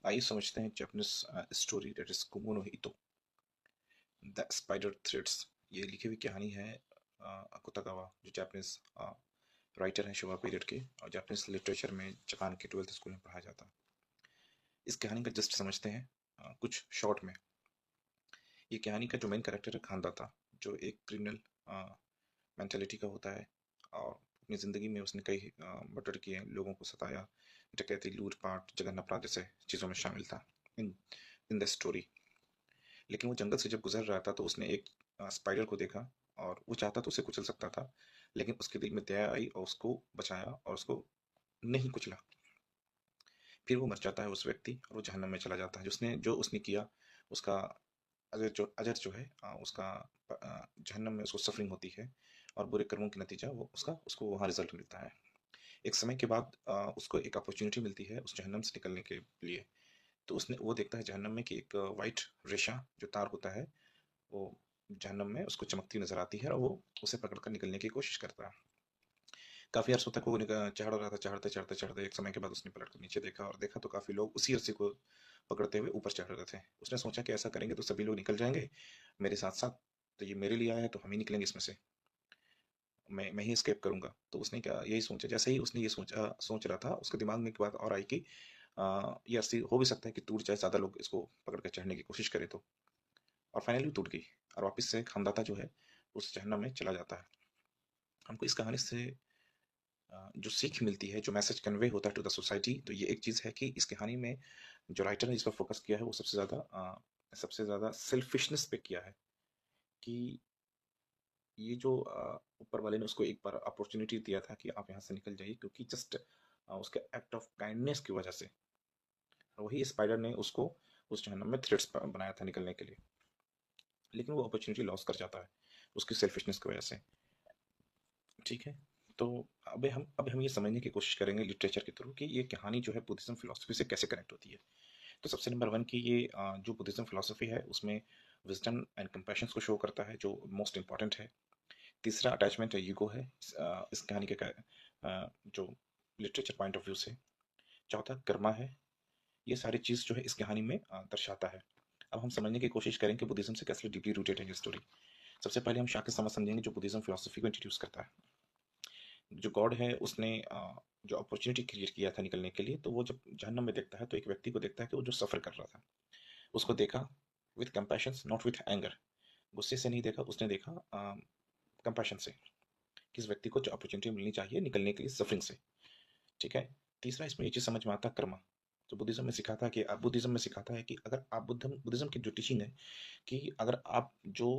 आइए समझते हैं जापानीज स्टोरी दैट इज कुमो नो हितो द स्पाइडर थ्रेड्स। ये लिखी हुई कहानी है अकुतागावा, जो जापानीज राइटर हैं शुवा पीरियड के, और जापानीज लिटरेचर में जापान के 12th स्कूल में पढ़ाया जाता है। इस कहानी का जस्ट समझते हैं कुछ शॉर्ट में। ये कहानी का जो मेन कैरेक्टर है खानदा था, जो एक क्रिमिनल मेंटालिटी का होता है, और अपनी ज़िंदगी में उसने कई मर्डर किए, लोगों को सताया, डकैती, लूटपाट, जघन्य अपराध जैसे चीज़ों में शामिल था इन इन द स्टोरी। लेकिन वो जंगल से जब गुजर रहा था तो उसने एक स्पाइडर को देखा, और वो चाहता तो उसे कुचल सकता था, लेकिन उसके दिल में दया आई और उसको बचाया और उसको नहीं कुचला। फिर वो मर जाता है उस व्यक्ति, और वो जहन्नम में चला जाता है। जो उसने किया उसका अजर जो है उसका जहन्नम में उसको सफरिंग होती है, और बुरे कर्मों के नतीजा वो उसको वहाँ रिजल्ट मिलता है। एक समय के बाद उसको एक अपॉर्चुनिटी मिलती है उस जहन्नम से निकलने के लिए। तो वो देखता है जहन्नम में कि एक वाइट रेशा जो तार होता है, वो जहन्नम में उसको चमकती नजर आती है, और वो उसे पकड़कर निकलने की कोशिश करता है। काफी अरसों तक वो चढ़ रहा था, चढ़ते चढ़ते चढ़ते एक समय के बाद उसने पलट कर नीचे देखा, और देखा तो काफी लोग उसी रस्सी को पकड़ते हुए ऊपर चढ़ रहे थे। उसने सोचा कि ऐसा करेंगे तो सभी लोग निकल जाएंगे मेरे साथ साथ, तो ये मेरे लिए आया है तो हम ही निकलेंगे इसमें से, मैं ही स्केप करूंगा। तो उसने क्या यही सोचा, जैसे ही उसने ये सोच रहा था, उसके दिमाग में एक बात और आई कि ये रस्सी हो भी सकता है कि टूट जाए, ज्यादा लोग इसको पकड़ कर चढ़ने की कोशिश करें तो। और फाइनली टूट गई, और वापस से खामदाता जो है उस जहन्नम में चला जाता है। हमको इस कहानी से जो सीख मिलती है, जो मैसेज कन्वे होता है टू द सोसाइटी, तो ये एक चीज़ है कि इस कहानी में जो राइटर ने जिस पर फोकस किया है वो सबसे ज़्यादा सेल्फिशनेस पे किया है। कि ये जो ऊपर वाले ने उसको एक बार अपॉर्चुनिटी दिया था कि आप यहाँ से निकल जाइए, क्योंकि जस्ट उसके एक्ट ऑफ काइंडनेस की वजह से वही स्पाइडर ने उसको उस जहन्नम में थ्रेड्स बनाया था निकलने के लिए। लेकिन वो अपॉर्चुनिटी लॉस कर जाता है उसकी सेल्फिशनेस की वजह से। ठीक है। तो अब हम ये समझने की कोशिश करेंगे लिटरेचर के थ्रू कि ये कहानी जो है बुद्धिज्म फिलोसफी से कैसे कनेक्ट होती है। तो सबसे नंबर वन की ये जो बुद्धिज्म फिलोसफी है उसमें विजडम एंड कंपैशन को शो करता है, जो मोस्ट इंपॉर्टेंट है। तीसरा अटैचमेंट है, ईगो है इस कहानी के जो लिटरेचर पॉइंट ऑफ व्यू से। चौथा कर्मा है। ये सारी चीज़ जो है इस कहानी में दर्शाता है। अब हम समझने की कोशिश करें कि बुद्धिज्म से कैसे डीपली रूटेड है ये स्टोरी। सबसे पहले हम शाक्य समाज समझेंगे, जो बुद्धिज्म फिलोसफी को इंट्रोड्यूस करता है। जो गॉड है उसने जो अपॉर्चुनिटी क्रिएट किया था निकलने के लिए, तो वो जब जहन्नम में देखता है तो एक व्यक्ति को देखता है कि वो जो सफर कर रहा था, उसको देखा with compassion, not with anger. गुस्से से नहीं देखा, उसने देखा कंपैशन से, किस व्यक्ति को जो अपॉर्चुनिटी मिलनी चाहिए निकलने के लिए सफरिंग से। ठीक है। तीसरा इसमें ये चीज समझ में आता है, कर्मा। तो बुद्धिज्म में सिखाता है कि अगर आप बुद्धिज्म की जो टीचिंग है कि अगर आप जो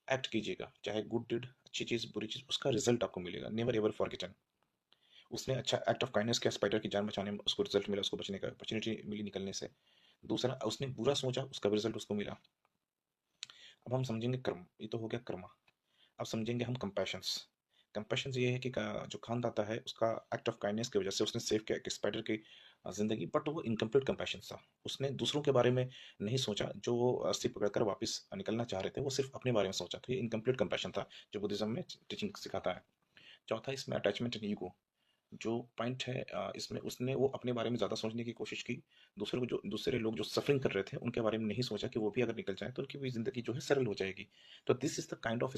एक्ट कीजिएगा, चाहे गुड डिड, अच्छी चीज बुरी चीज, उसका रिजल्ट आपको मिलेगा, नेवर एवर फॉरगेटन। उसने अच्छा एक्ट ऑफ काइंडनेस किया, स्पाइडर की जान बचाने में, उसको रिजल्ट मिला, उसको बचने का अपॉर्चुनिटी मिली निकलने से। दूसरा, उसने बुरा सोचा, उसका भी रिजल्ट उसको मिला। अब हम समझेंगे कर्म, ये तो हो गया कर्मा। अब समझेंगे हम कंपैशंस। कंपैशन ये है कि जो खानदाता है उसका एक्ट ऑफ काइंडनेस की वजह से उसने सेव किया एक स्पाइडर की जिंदगी, बट वो इनकम्प्लीट कंपैशन था। उसने दूसरों के बारे में नहीं सोचा, जो वो रस्सी पकड़कर वापस निकलना चाह रहे थे, वो सिर्फ अपने बारे में सोचा। तो ये इनकम्प्लीट कंपैशन था, जो बुद्धिज्म में टीचिंग सिखाता है। चौथा इसमें अटैचमेंट एंड ईगो। जो पॉइंट है इसमें उसने वो अपने बारे में ज़्यादा सोचने की कोशिश की। दूसरे लोग जो सफरिंग कर रहे थे उनके बारे में नहीं सोचा कि वो भी अगर निकल जाए तो उनकी भी ज़िंदगी जो है सरल हो जाएगी। तो this is the kind of